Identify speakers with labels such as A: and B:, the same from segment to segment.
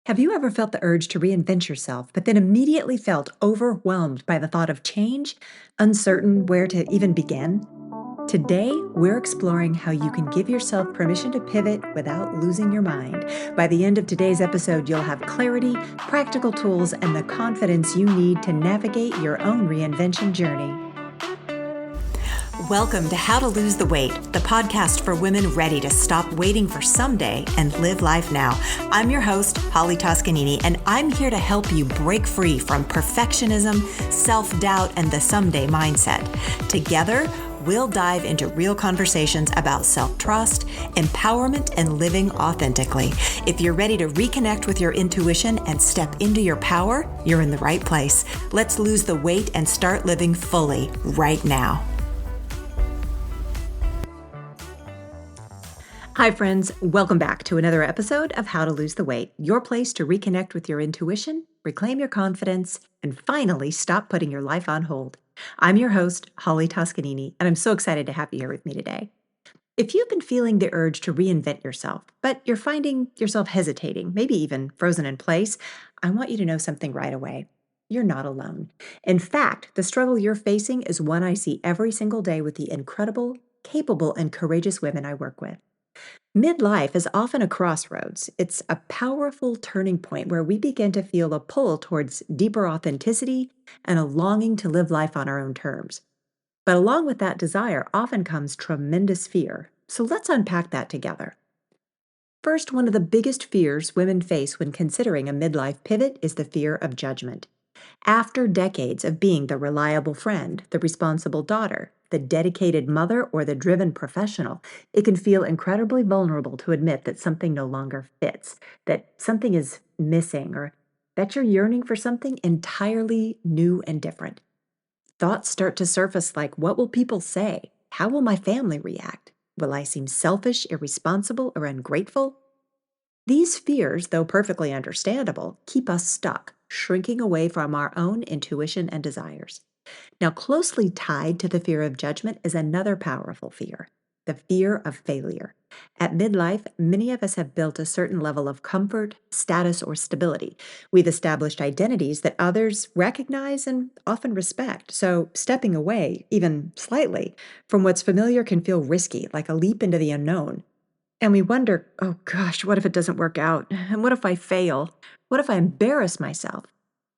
A: Have you ever felt the urge to reinvent yourself, but then immediately felt overwhelmed by the thought of change, uncertain where to even begin? Today, we're exploring how you can give yourself permission to pivot without losing your mind. By the end of today's episode, you'll have clarity, practical tools, and the confidence you need to navigate your own reinvention journey. Welcome to How to Lose the Weight, the podcast for women ready to stop waiting for someday and live life now. I'm your host, Holly Toscanini, and I'm here to help you break free from perfectionism, self-doubt, and the someday mindset. Together, we'll dive into real conversations about self-trust, empowerment, and living authentically. If you're ready to reconnect with your intuition and step into your power, you're in the right place. Let's lose the weight and start living fully right now. Hi, friends. Welcome back to another episode of How to Lose the Weight, your place to reconnect with your intuition, reclaim your confidence, and finally stop putting your life on hold. I'm your host, Holly Toscanini, and I'm so excited to have you here with me today. If you've been feeling the urge to reinvent yourself, but you're finding yourself hesitating, maybe even frozen in place, I want you to know something right away. You're not alone. In fact, the struggle you're facing is one I see every single day with the incredible, capable, and courageous women I work with. Midlife is often a crossroads. It's a powerful turning point where we begin to feel a pull towards deeper authenticity and a longing to live life on our own terms. But along with that desire often comes tremendous fear. So let's unpack that together. First, one of the biggest fears women face when considering a midlife pivot is the fear of judgment. After decades of being the reliable friend, the responsible daughter, the dedicated mother, or the driven professional, it can feel incredibly vulnerable to admit that something no longer fits, that something is missing, or that you're yearning for something entirely new and different. Thoughts start to surface like, what will people say? How will my family react? Will I seem selfish, irresponsible, or ungrateful? These fears, though perfectly understandable, keep us stuck, shrinking away from our own intuition and desires. Now, closely tied to the fear of judgment is another powerful fear, the fear of failure. At midlife, many of us have built a certain level of comfort, status, or stability. We've established identities that others recognize and often respect. So, stepping away, even slightly, from what's familiar can feel risky, like a leap into the unknown. And we wonder, oh gosh, what if it doesn't work out? And what if I fail? What if I embarrass myself?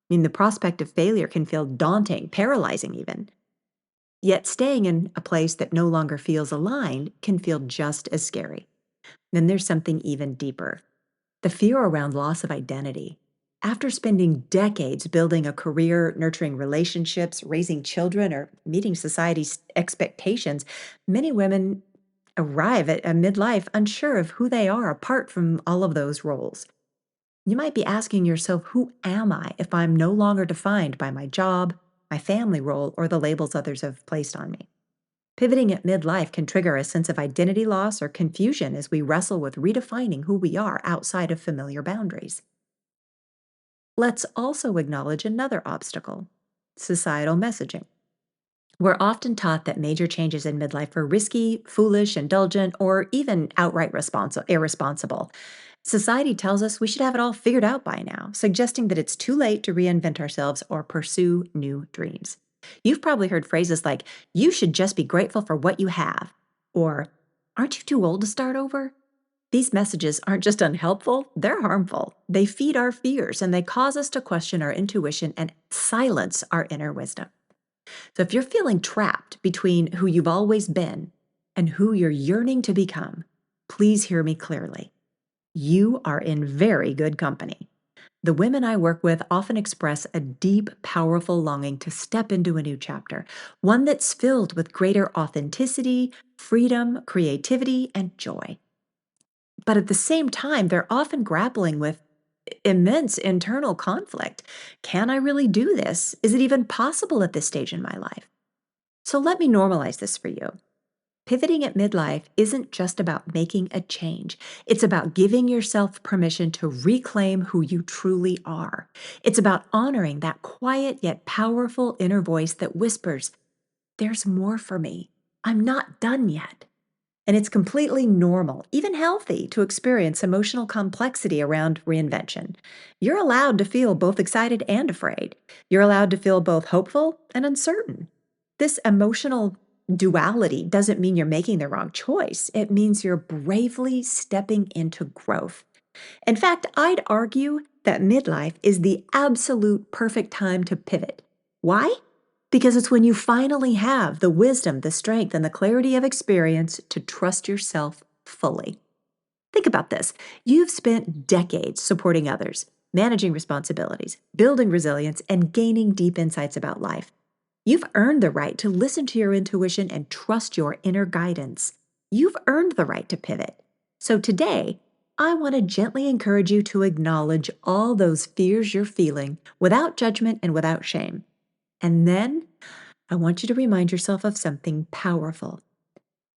A: I mean, the prospect of failure can feel daunting, paralyzing even. Yet staying in a place that no longer feels aligned can feel just as scary. Then there's something even deeper, the fear around loss of identity. After spending decades building a career, nurturing relationships, raising children, or meeting society's expectations, many women arrive at a midlife unsure of who they are apart from all of those roles. You might be asking yourself, who am I if I'm no longer defined by my job, my family role, or the labels others have placed on me? Pivoting at midlife can trigger a sense of identity loss or confusion as we wrestle with redefining who we are outside of familiar boundaries. Let's also acknowledge another obstacle, societal messaging. We're often taught that major changes in midlife are risky, foolish, indulgent, or even outright irresponsible. Society tells us we should have it all figured out by now, suggesting that it's too late to reinvent ourselves or pursue new dreams. You've probably heard phrases like, you should just be grateful for what you have, or aren't you too old to start over? These messages aren't just unhelpful, they're harmful. They feed our fears and they cause us to question our intuition and silence our inner wisdom. So if you're feeling trapped between who you've always been and who you're yearning to become, please hear me clearly. You are in very good company. The women I work with often express a deep, powerful longing to step into a new chapter, one that's filled with greater authenticity, freedom, creativity, and joy. But at the same time, they're often grappling with immense internal conflict. Can I really do this? Is it even possible at this stage in my life? So let me normalize this for you. Pivoting at midlife isn't just about making a change. It's about giving yourself permission to reclaim who you truly are. It's about honoring that quiet yet powerful inner voice that whispers, there's more for me. I'm not done yet. And it's completely normal, even healthy, to experience emotional complexity around reinvention. You're allowed to feel both excited and afraid. You're allowed to feel both hopeful and uncertain. This emotional duality doesn't mean you're making the wrong choice. It means you're bravely stepping into growth. In fact, I'd argue that midlife is the absolute perfect time to pivot. Why? Because it's when you finally have the wisdom, the strength, and the clarity of experience to trust yourself fully. Think about this. You've spent decades supporting others, managing responsibilities, building resilience, and gaining deep insights about life. You've earned the right to listen to your intuition and trust your inner guidance. You've earned the right to pivot. So today, I want to gently encourage you to acknowledge all those fears you're feeling without judgment and without shame. And then I want you to remind yourself of something powerful.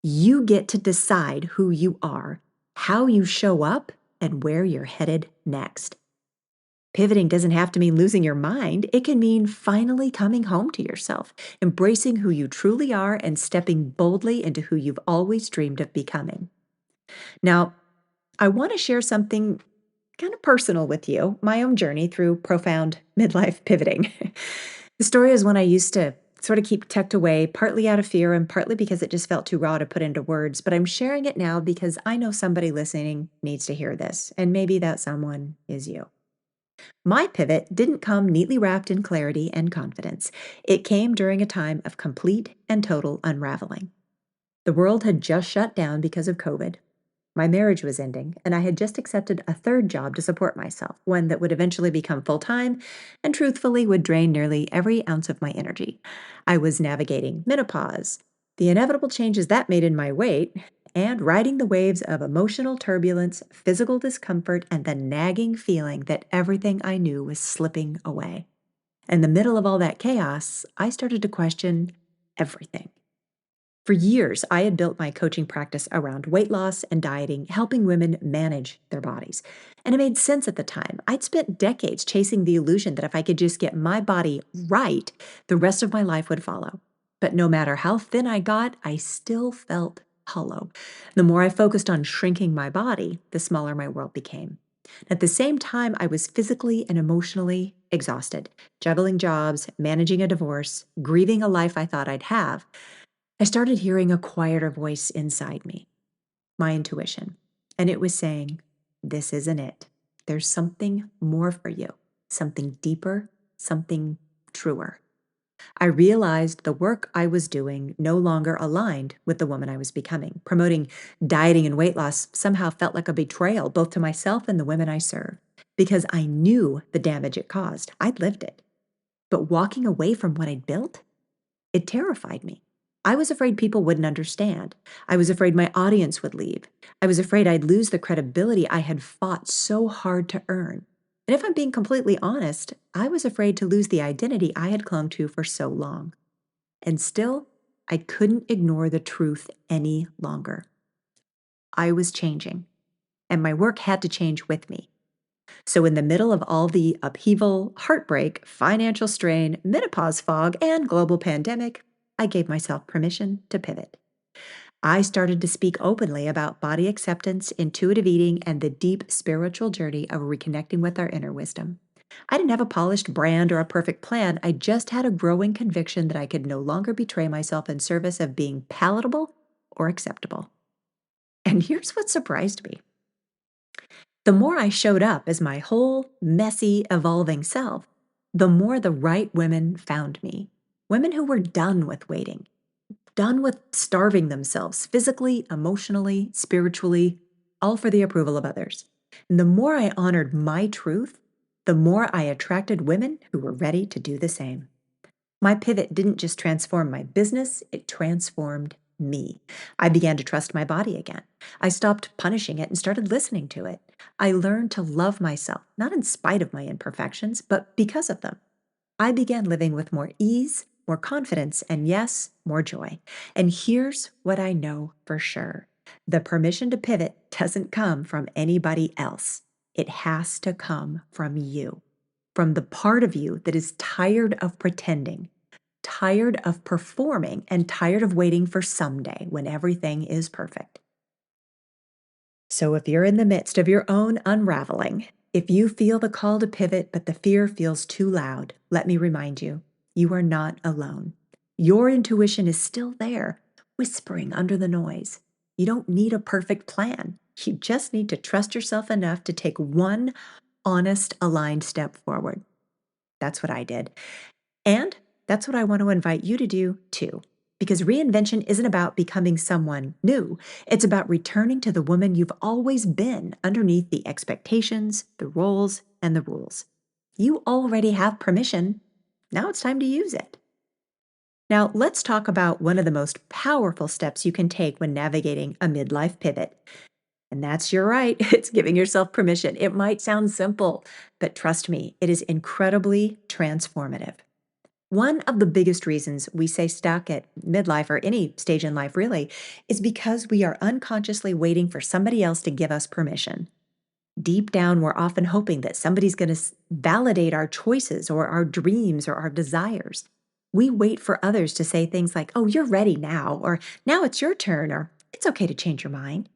A: You get to decide who you are, how you show up, and where you're headed next. Pivoting doesn't have to mean losing your mind. It can mean finally coming home to yourself, embracing who you truly are, and stepping boldly into who you've always dreamed of becoming. Now, I want to share something kind of personal with you, my own journey through profound midlife pivoting. The story is one I used to sort of keep tucked away, partly out of fear and partly because it just felt too raw to put into words. But I'm sharing it now because I know somebody listening needs to hear this, and maybe that someone is you. My pivot didn't come neatly wrapped in clarity and confidence. It came during a time of complete and total unraveling. The world had just shut down because of COVID. My marriage was ending, and I had just accepted a third job to support myself, one that would eventually become full time and truthfully would drain nearly every ounce of my energy. I was navigating menopause, the inevitable changes that made in my weight, and riding the waves of emotional turbulence, physical discomfort, and the nagging feeling that everything I knew was slipping away. In the middle of all that chaos, I started to question everything. For years, I had built my coaching practice around weight loss and dieting, helping women manage their bodies. And it made sense at the time. I'd spent decades chasing the illusion that if I could just get my body right, the rest of my life would follow. But no matter how thin I got, I still felt hollow. The more I focused on shrinking my body, the smaller my world became. At the same time, I was physically and emotionally exhausted, juggling jobs, managing a divorce, grieving a life I thought I'd have. I started hearing a quieter voice inside me, my intuition, and it was saying, "This isn't it. There's something more for you, something deeper, something truer." I realized the work I was doing no longer aligned with the woman I was becoming. Promoting dieting and weight loss somehow felt like a betrayal, both to myself and the women I serve, because I knew the damage it caused. I'd lived it. But walking away from what I'd built, it terrified me. I was afraid people wouldn't understand. I was afraid my audience would leave. I was afraid I'd lose the credibility I had fought so hard to earn. And if I'm being completely honest, I was afraid to lose the identity I had clung to for so long. And still, I couldn't ignore the truth any longer. I was changing, and my work had to change with me. So, in the middle of all the upheaval, heartbreak, financial strain, menopause fog, and global pandemic, I gave myself permission to pivot. I started to speak openly about body acceptance, intuitive eating, and the deep spiritual journey of reconnecting with our inner wisdom. I didn't have a polished brand or a perfect plan. I just had a growing conviction that I could no longer betray myself in service of being palatable or acceptable. And here's what surprised me. The more I showed up as my whole, messy, evolving self, the more the right women found me. Women who were done with waiting, done with starving themselves physically, emotionally, spiritually, all for the approval of others. And the more I honored my truth, the more I attracted women who were ready to do the same. My pivot didn't just transform my business, it transformed me. I began to trust my body again. I stopped punishing it and started listening to it. I learned to love myself, not in spite of my imperfections, but because of them. I began living with more ease, more confidence, and yes, more joy. And here's what I know for sure: the permission to pivot doesn't come from anybody else, it has to come from you, from the part of you that is tired of pretending, tired of performing and tired of waiting for someday when everything is perfect. So, if you're in the midst of your own unraveling, if you feel the call to pivot, but the fear feels too loud, let me remind you, you are not alone. Your intuition is still there, whispering under the noise. You don't need a perfect plan. You just need to trust yourself enough to take one honest, aligned step forward. That's what I did. And that's what I want to invite you to do too. Because reinvention isn't about becoming someone new. It's about returning to the woman you've always been underneath the expectations, the roles, and the rules. You already have permission. Now it's time to use it. Now, let's talk about one of the most powerful steps you can take when navigating a midlife pivot. And that's you're right, it's giving yourself permission. It might sound simple, but trust me, it is incredibly transformative. One of the biggest reasons we stay stuck at midlife or any stage in life really is because we are unconsciously waiting for somebody else to give us permission. Deep down, we're often hoping that somebody's going to validate our choices or our dreams or our desires. We wait for others to say things like, oh, you're ready now, or now it's your turn, or it's okay to change your mind.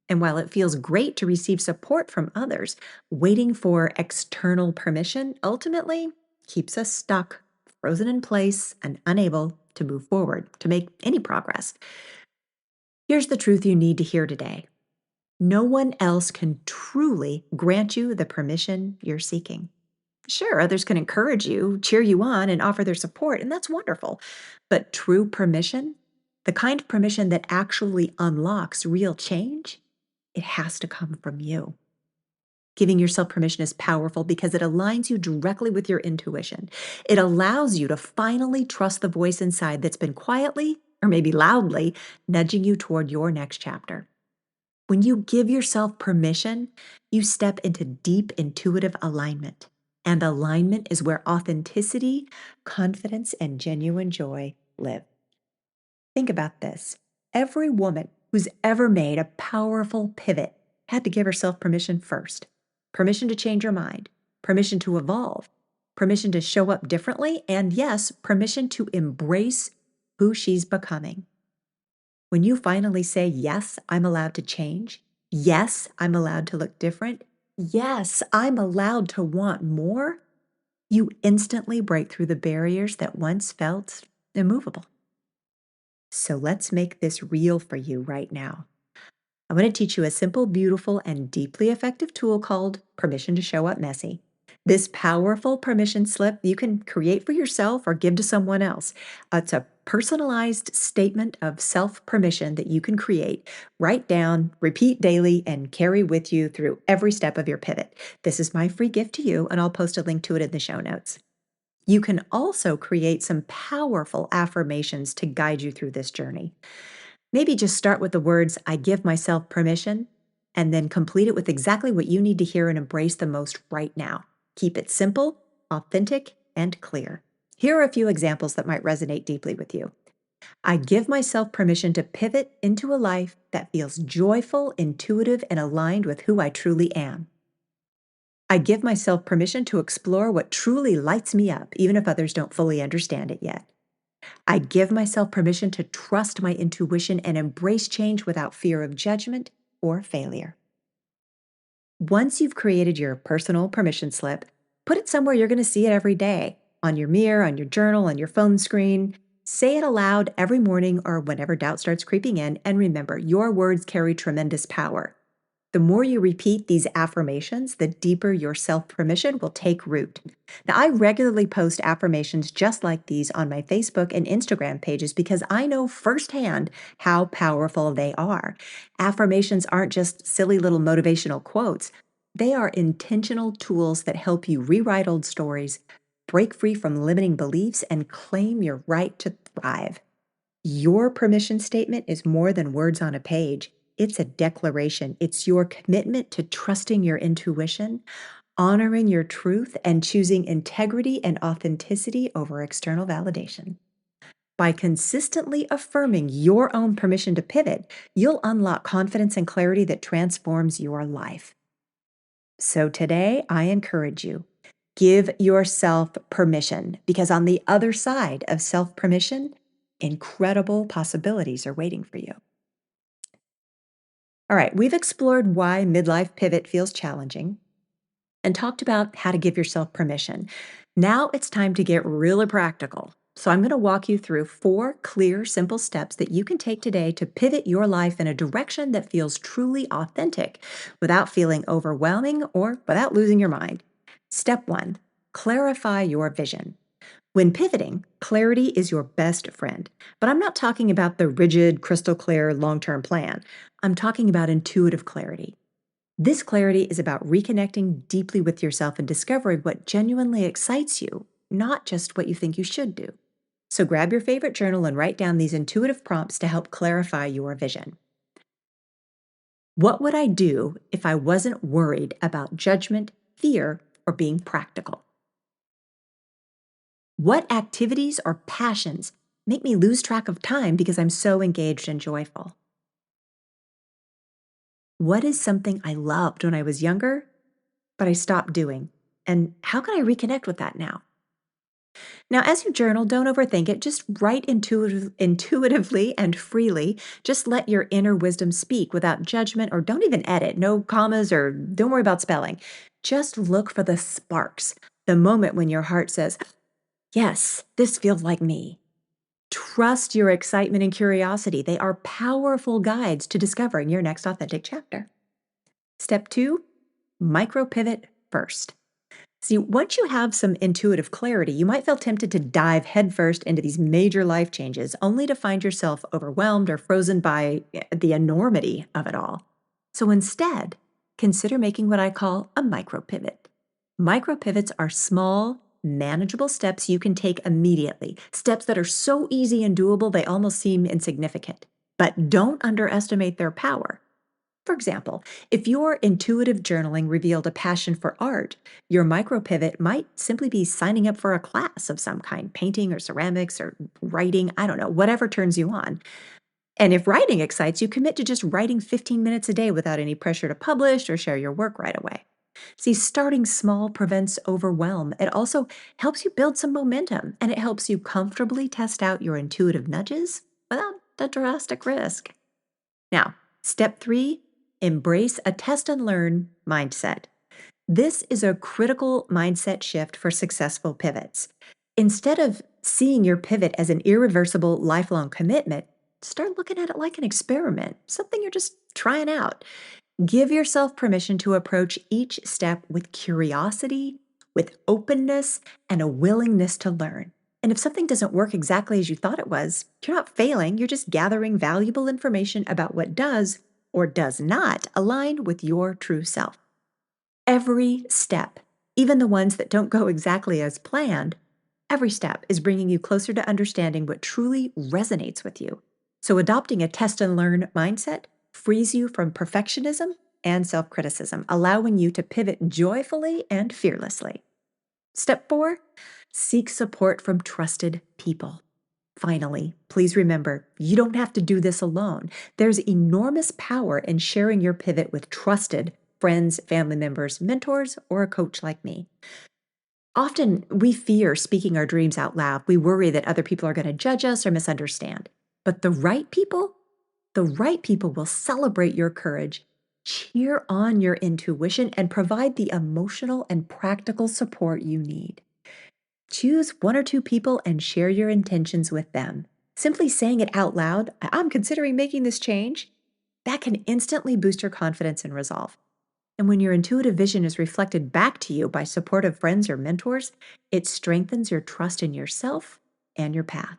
A: And while it feels great to receive support from others, waiting for external permission ultimately keeps us stuck, frozen in place, and unable to move forward, to make any progress. Here's the truth you need to hear today: no one else can truly grant you the permission you're seeking. Sure, others can encourage you, cheer you on, and offer their support, and that's wonderful. But true permission, the kind of permission that actually unlocks real change, it has to come from you. Giving yourself permission is powerful because it aligns you directly with your intuition. It allows you to finally trust the voice inside that's been quietly, or maybe loudly, nudging you toward your next chapter. When you give yourself permission, you step into deep intuitive alignment. And alignment is where authenticity, confidence, and genuine joy live. Think about this. Every woman who's ever made a powerful pivot had to give herself permission first. Permission to change her mind, permission to evolve, permission to show up differently, and yes, permission to embrace who she's becoming. When you finally say, yes, I'm allowed to change. Yes, I'm allowed to look different. Yes, I'm allowed to want more. You instantly break through the barriers that once felt immovable. So let's make this real for you right now. I'm going to teach you a simple, beautiful, and deeply effective tool called Permission to Show Up Messy. This powerful permission slip you can create for yourself or give to someone else. It's a personalized statement of self permission that you can create, write down, repeat daily, and carry with you through every step of your pivot. This is my free gift to you, and I'll post a link to it in the show notes. You can also create some powerful affirmations to guide you through this journey. Maybe just start with the words, I give myself permission, and then complete it with exactly what you need to hear and embrace the most right now. Keep it simple, authentic, and clear. Here are a few examples that might resonate deeply with you. I give myself permission to pivot into a life that feels joyful, intuitive, and aligned with who I truly am. I give myself permission to explore what truly lights me up, even if others don't fully understand it yet. I give myself permission to trust my intuition and embrace change without fear of judgment or failure. Once you've created your personal permission slip, put it somewhere you're going to see it every day, on your mirror, on your journal, on your phone screen. Say it aloud every morning or whenever doubt starts creeping in. And remember, your words carry tremendous power. The more you repeat these affirmations, the deeper your self permission will take root. Now, I regularly post affirmations just like these on my Facebook and Instagram pages because I know firsthand how powerful they are. Affirmations aren't just silly little motivational quotes, they are intentional tools that help you rewrite old stories, break free from limiting beliefs, and claim your right to thrive. Your permission statement is more than words on a page. It's a declaration. It's your commitment to trusting your intuition, honoring your truth, and choosing integrity and authenticity over external validation. By consistently affirming your own permission to pivot, you'll unlock confidence and clarity that transforms your life. So today, I encourage you, Give yourself permission because on the other side of self permission, incredible possibilities are waiting for you. All right, we've explored why midlife pivot feels challenging and talked about how to give yourself permission. Now it's time to get really practical. So, I'm going to walk you through 4 clear, simple steps that you can take today to pivot your life in a direction that feels truly authentic without feeling overwhelming or without losing your mind. Step 1, clarify your vision. When pivoting, clarity is your best friend. But I'm not talking about the rigid, crystal clear long term plan. I'm talking about intuitive clarity. This clarity is about reconnecting deeply with yourself and discovering what genuinely excites you, not just what you think you should do. So grab your favorite journal and write down these intuitive prompts to help clarify your vision. What would I do if I wasn't worried about judgment, fear, or being practical? What activities or passions make me lose track of time because I'm so engaged and joyful? What is something I loved when I was younger, but I stopped doing? And how can I reconnect with that now? Now, as you journal, don't overthink it. Just write intuitively and freely. Just let your inner wisdom speak without judgment or don't even edit. No commas or don't worry about spelling. Just look for the sparks, the moment when your heart says, yes, this feels like me. Trust your excitement and curiosity. They are powerful guides to discovering your next authentic chapter. Step 2, micro pivot first. See, once you have some intuitive clarity, you might feel tempted to dive headfirst into these major life changes, only to find yourself overwhelmed or frozen by the enormity of it all. So instead, consider making what I call a micro pivot. Micro pivots are small, manageable steps you can take immediately, steps that are so easy and doable they almost seem insignificant. But don't underestimate their power. For example, if your intuitive journaling revealed a passion for art, your micro pivot might simply be signing up for a class of some kind, painting or ceramics or writing, I don't know, whatever turns you on. And if writing excites you, commit to just writing 15 minutes a day without any pressure to publish or share your work right away. See, starting small prevents overwhelm. It also helps you build some momentum and it helps you comfortably test out your intuitive nudges without the drastic risk. Now, step 3, embrace a test and learn mindset. This is a critical mindset shift for successful pivots. Instead of seeing your pivot as an irreversible lifelong commitment, start looking at it like an experiment, something you're just trying out. Give yourself permission to approach each step with curiosity, with openness, and a willingness to learn. And if something doesn't work exactly as you thought it was, you're not failing, you're just gathering valuable information about what does or does not align with your true self. Every step, even the ones that don't go exactly as planned, every step is bringing you closer to understanding what truly resonates with you. So, adopting a test and learn mindset frees you from perfectionism and self criticism, allowing you to pivot joyfully and fearlessly. Step 4, seek support from trusted people. Finally, please remember, you don't have to do this alone. There's enormous power in sharing your pivot with trusted friends, family members, mentors, or a coach like me. Often we fear speaking our dreams out loud. We worry that other people are going to judge us or misunderstand. But the right people will celebrate your courage, cheer on your intuition, and provide the emotional and practical support you need. Choose 1 or 2 people and share your intentions with them. Simply saying it out loud, I'm considering making this change, that can instantly boost your confidence and resolve. And when your intuitive vision is reflected back to you by supportive friends or mentors, it strengthens your trust in yourself and your path.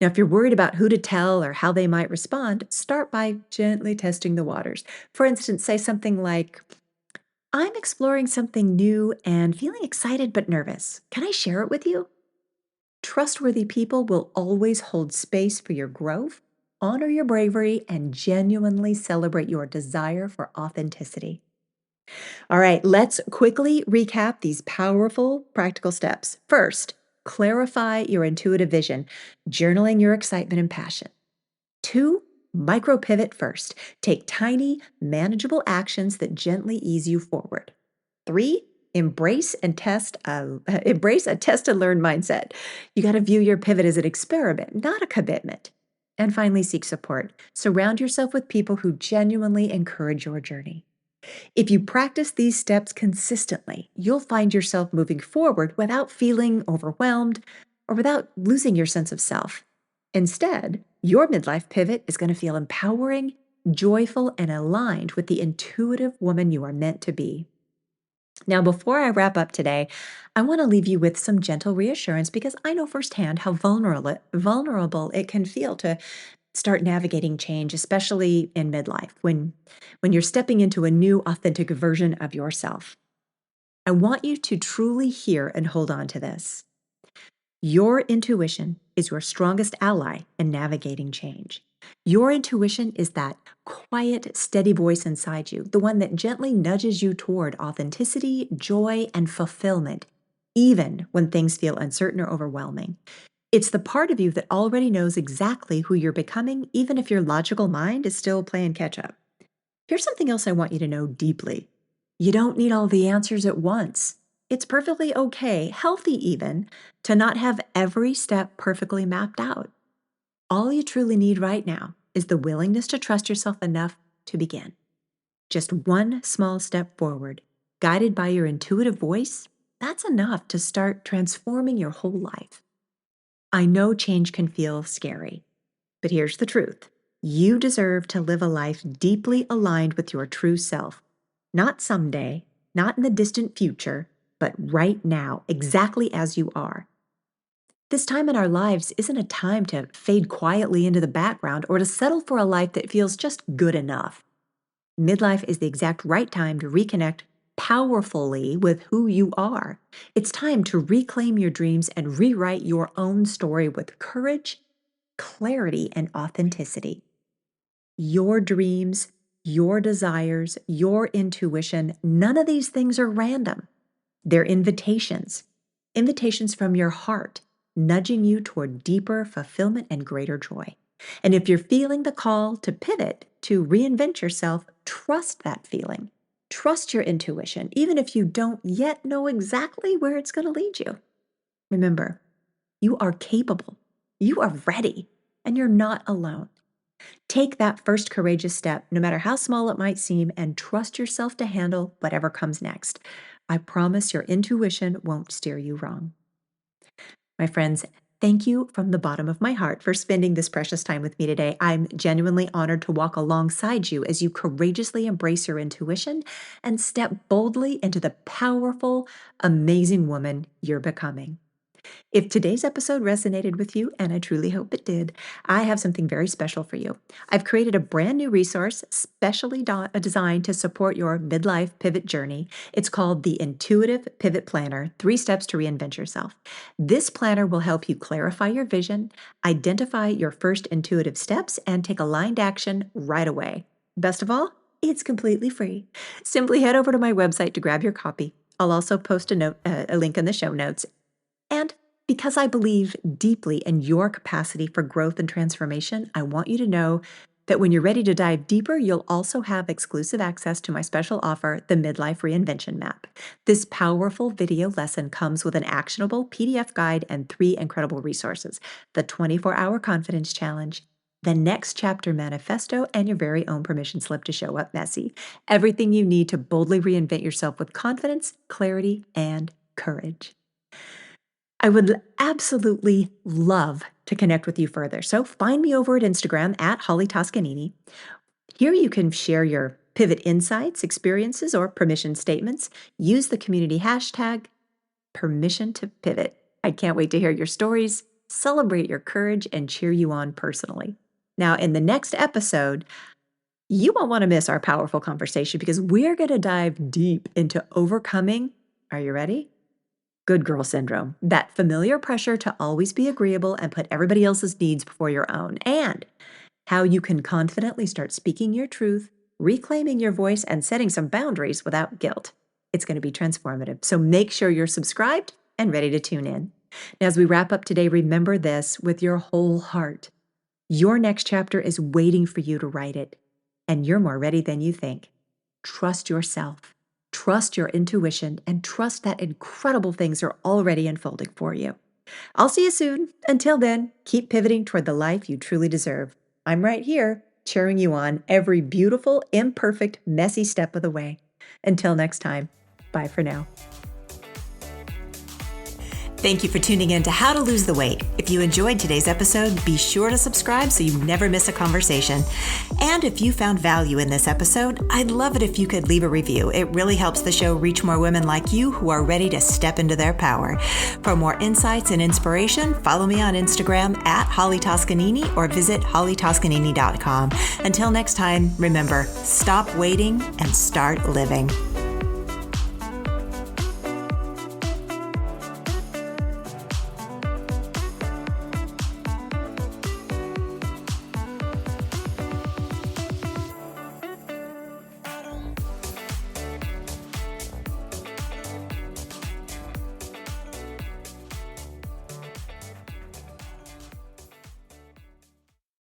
A: Now, if you're worried about who to tell or how they might respond, start by gently testing the waters. For instance, say something like, I'm exploring something new and feeling excited but nervous. Can I share it with you? Trustworthy people will always hold space for your growth, honor your bravery, and genuinely celebrate your desire for authenticity. All right, let's quickly recap these powerful practical steps. First, clarify your intuitive vision, journaling your excitement and passion. 2, micro pivot first. Take tiny, manageable actions that gently ease you forward. 3, Embrace a test and learn mindset. You got to view your pivot as an experiment, not a commitment. And finally, seek support. Surround yourself with people who genuinely encourage your journey. If you practice these steps consistently, you'll find yourself moving forward without feeling overwhelmed or without losing your sense of self. Instead, your midlife pivot is going to feel empowering, joyful, and aligned with the intuitive woman you are meant to be. Now, before I wrap up today, I want to leave you with some gentle reassurance because I know firsthand how vulnerable it can feel to start navigating change, especially in midlife when you're stepping into a new authentic version of yourself. I want you to truly hear and hold on to this. Your intuition is your strongest ally in navigating change. Your intuition is that quiet, steady voice inside you, the one that gently nudges you toward authenticity, joy, and fulfillment, even when things feel uncertain or overwhelming. It's the part of you that already knows exactly who you're becoming, even if your logical mind is still playing catch up. Here's something else I want you to know deeply. You don't need all the answers at once. It's perfectly okay, healthy even, to not have every step perfectly mapped out. All you truly need right now is the willingness to trust yourself enough to begin. Just one small step forward, guided by your intuitive voice, that's enough to start transforming your whole life. I know change can feel scary, but here's the truth. You deserve to live a life deeply aligned with your true self. Not someday, not in the distant future, but right now, exactly as you are. This time in our lives isn't a time to fade quietly into the background or to settle for a life that feels just good enough. Midlife is the exact right time to reconnect powerfully with who you are. It's time to reclaim your dreams and rewrite your own story with courage, clarity, and authenticity. Your dreams, your desires, your intuition, none of these things are random. They're invitations from your heart, nudging you toward deeper fulfillment and greater joy. And if you're feeling the call to pivot, to reinvent yourself, trust that feeling. Trust your intuition, even if you don't yet know exactly where it's going to lead you. Remember, you are capable, you are ready, and you're not alone. Take that first courageous step, no matter how small it might seem, and trust yourself to handle whatever comes next. I promise your intuition won't steer you wrong. My friends, thank you from the bottom of my heart for spending this precious time with me today. I'm genuinely honored to walk alongside you as you courageously embrace your intuition and step boldly into the powerful, amazing woman you're becoming. If today's episode resonated with you, and I truly hope it did, I have something very special for you. I've created a brand new resource specially designed to support your midlife pivot journey. It's called the Intuitive Pivot Planner, 3 Steps to Reinvent Yourself. This planner will help you clarify your vision, identify your first intuitive steps, and take aligned action right away. Best of all, it's completely free. Simply head over to my website to grab your copy. I'll also post a link in the show notes. And because I believe deeply in your capacity for growth and transformation, I want you to know that when you're ready to dive deeper, you'll also have exclusive access to my special offer, the Midlife Reinvention Map. This powerful video lesson comes with an actionable PDF guide and 3 incredible resources: the 24-hour confidence challenge, the next chapter manifesto, and your very own permission slip to show up messy. Everything you need to boldly reinvent yourself with confidence, clarity, and courage. I would absolutely love to connect with you further. So find me over at Instagram at Holly Toscanini. Here you can share your pivot insights, experiences, or permission statements. Use the community hashtag permission to pivot. I can't wait to hear your stories, celebrate your courage, and cheer you on personally. Now, in the next episode, you won't want to miss our powerful conversation because we're going to dive deep into overcoming, are you ready? Good girl syndrome, that familiar pressure to always be agreeable and put everybody else's needs before your own, and how you can confidently start speaking your truth, reclaiming your voice, and setting some boundaries without guilt. It's going to be transformative. So make sure you're subscribed and ready to tune in. Now, as we wrap up today, remember this with your whole heart. Your next chapter is waiting for you to write it, and you're more ready than you think. Trust yourself. Trust your intuition and trust that incredible things are already unfolding for you. I'll see you soon. Until then, keep pivoting toward the life you truly deserve. I'm right here, cheering you on every beautiful, imperfect, messy step of the way. Until next time, bye for now. Thank you for tuning in to How to Lose the Weight. If you enjoyed today's episode, be sure to subscribe so you never miss a conversation. And if you found value in this episode, I'd love it if you could leave a review. It really helps the show reach more women like you who are ready to step into their power. For more insights and inspiration, follow me on Instagram at Holly Toscanini or visit hollytoscanini.com. Until next time, remember, stop waiting and start living.